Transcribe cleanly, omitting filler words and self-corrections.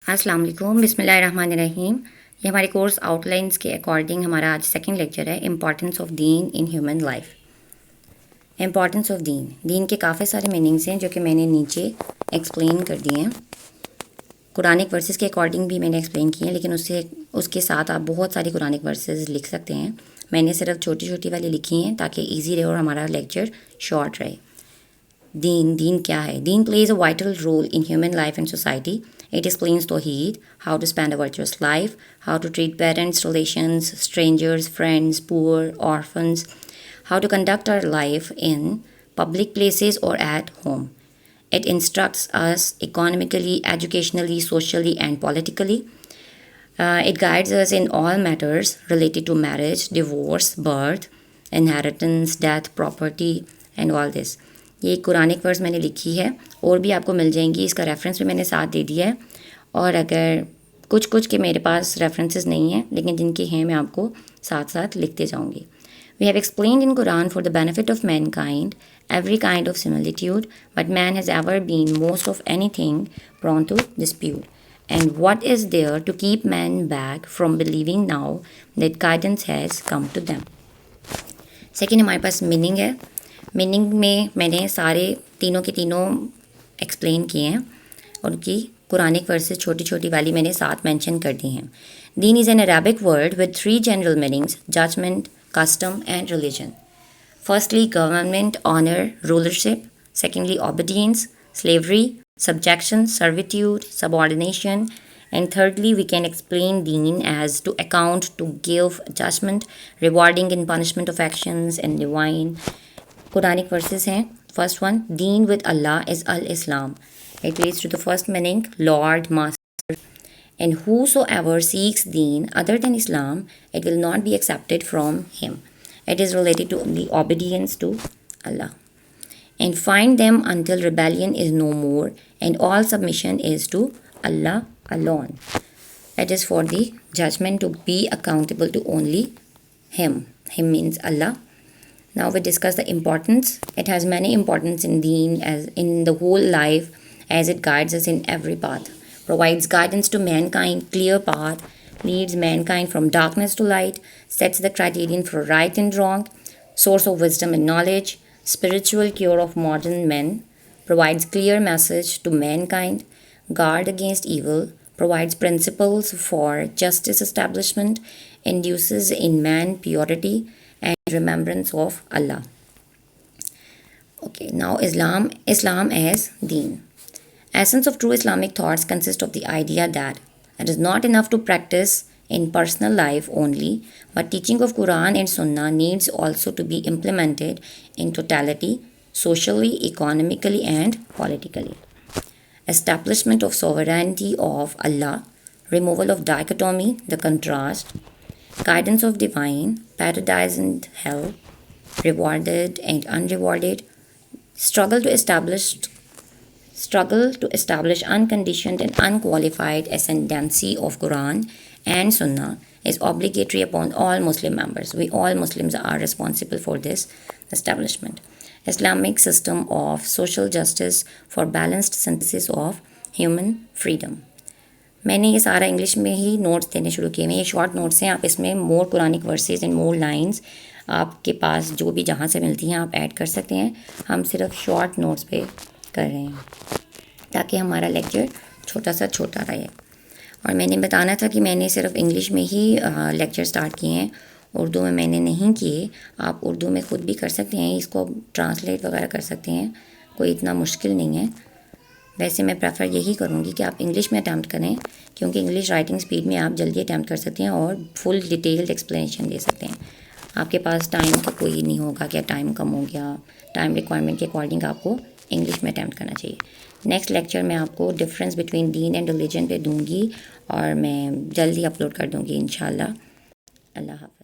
अस्सलाम वालेकुम, बिस्मिल्लाहिर्रहमानिर्रहीम। ये हमारे कोर्स आउटलाइंस के अकॉर्डिंग हमारा आज सेकंड लेक्चर है, importance of Deen in human life. Importance of दीन, दीन के काफ़ी सारे मीनिंग्स हैं जो कि मैंने नीचे एक्सप्लेन कर दिए हैं। कुरानिक वर्सेस के अकॉर्डिंग भी मैंने एक्सप्लेन किए हैं, लेकिन उसके साथ आप बहुत सारी कुरानिक वर्सेस लिख सकते हैं। मैंने सिर्फ छोटी छोटी वाली लिखी हैं ताकि ईजी रहे और हमारा लेक्चर शॉर्ट रहे। दीन क्या है? दीन plays a vital role in human life and society. It explains Tawheed, how to spend a virtuous life, how to treat parents, relations, strangers, friends, poor, orphans, how to conduct our life in public places or at home. It instructs us economically, educationally, socially, and politically. It guides us in all matters related to marriage, divorce, birth, inheritance, death, property, and all this. ये Quranic verse मैंने लिखी है और भी आपको मिल जाएंगी, इसका reference भी मैंने साथ दे दिया है। और अगर कुछ के मेरे पास रेफरेंसेस नहीं हैं, लेकिन जिनके हैं मैं आपको साथ साथ लिखते जाऊंगी। We have explained in Quran for the benefit of mankind every kind of similitude, but man has ever been most of anything prone to dispute. And what is there to keep man back from believing now that guidance has come to them? Second हमारे पास meaning है। Meaning में मैंने सारे तीनों के तीनों explain किए हैं और उनकी कुरानिक वर्सेस छोटी छोटी वाली मैंने साथ मेंशन कर दी हैं। दीन is an Arabic word with 3 general meanings: judgment, custom and religion. Firstly government, honour, rulership. Secondly obedience, slavery, subjection, servitude, subordination. And thirdly, we can explain deen as to account, to give judgment, rewarding and punishment of actions, and divine. Quranic verses हैं. First one, deen with Allah is al-Islam. It leads to the first meaning, Lord, Master. And whosoever seeks deen other than Islam, it will not be accepted from him. It is related to the obedience to Allah. And find them until rebellion is no more, and all submission is to Allah alone. That is for the judgment, to be accountable to only Him. Him means Allah. Now we discuss the importance. It has many importance in deen, as in the whole life, as it guides us in every path, provides guidance to mankind, clear path, leads mankind from darkness to light, sets the criterion for right and wrong, source of wisdom and knowledge, spiritual cure of modern men, provides clear message to mankind, guard against evil, provides principles for justice establishment, induces in man purity and remembrance of Allah. Okay, now Islam as deen. Essence of true Islamic thoughts consists of the idea that it is not enough to practice in personal life only, but teaching of Quran and Sunnah needs also to be implemented in totality, socially, economically, and politically. Establishment of sovereignty of Allah, removal of dichotomy, the contrast, guidance of divine, paradise and hell, rewarded and unrewarded, struggle to establish unconditioned and unqualified ascendancy of Quran and Sunnah is obligatory upon all Muslim members. We all Muslims are responsible for this establishment. Islamic system of social justice for balanced synthesis of human freedom. मैंने ये सारा English में ही notes देने शुरू किए हैं। ये short notes हैं, आप इसमें more Quranic verses and more lines आपके पास जो भी जहाँ से मिलती हैं आप ऐड कर सकते हैं। हम सिर्फ शॉर्ट नोट्स पे कर रहे हैं ताकि हमारा लेक्चर छोटा सा छोटा रहे। और मैंने बताना था कि मैंने सिर्फ इंग्लिश में ही लेक्चर स्टार्ट किए हैं, उर्दू में मैंने नहीं किए। आप उर्दू में ख़ुद भी कर सकते हैं, इसको ट्रांसलेट वगैरह कर सकते हैं, कोई इतना मुश्किल नहीं है। वैसे मैं प्रेफर यही करूँगी कि आप इंग्लिश में अटैम्प्ट करें, क्योंकि इंग्लिश राइटिंग स्पीड में आप जल्दी अटैम्प्ट कर सकते हैं और फुल डिटेल्ड एक्सप्लेनेशन दे सकते हैं। आपके पास टाइम का कोई नहीं होगा कि टाइम कम हो गया, टाइम रिक्वायरमेंट के अकॉर्डिंग आपको इंग्लिश में अटैम्प्ट करना चाहिए। नेक्स्ट लेक्चर मैं आपको difference between Deen and religion पे दूंगी और मैं जल्दी अपलोड कर दूंगी इंशाल्लाह। अल्लाह हाफ़िज़।